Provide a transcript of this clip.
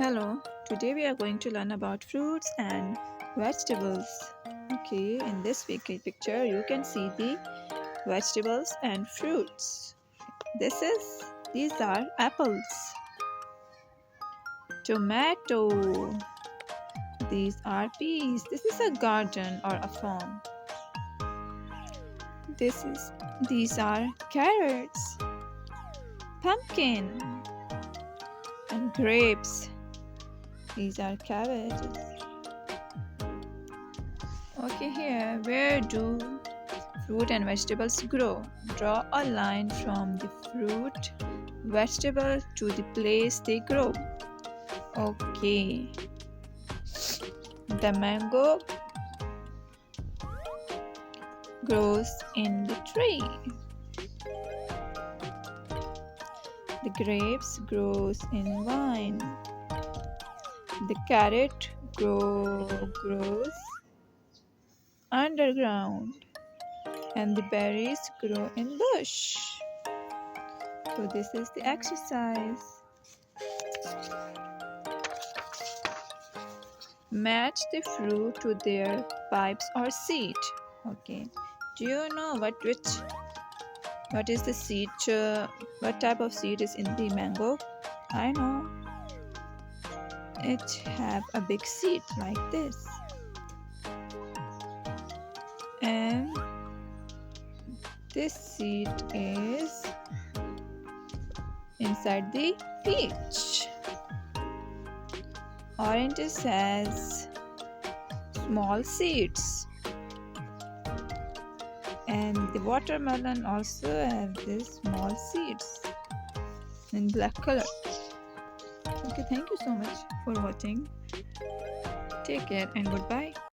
Hello, today we are going to learn about fruits and vegetables. Okay, in this picture you can see the vegetables and fruits. These are apples, tomato. These are peas. This is a garden or a farm. These are carrots, pumpkin, and grapes. These are cabbages. Okay, here, where do fruit and vegetables grow? Draw a line from the fruit, vegetable to the place they grow. Okay, the mango grows in the tree. The grapes grows in vine. The carrot grows underground, and the berries grow in bush. So this is the exercise. Match the fruit to their pipes or seed. Okay. Do you know what is the seed? What type of seed is in the mango? I know. It have a big seed like this, and this seed is inside the peach. Oranges has small seeds, and the watermelon also has these small seeds in black color. Okay, thank you so much for watching. Take care and goodbye.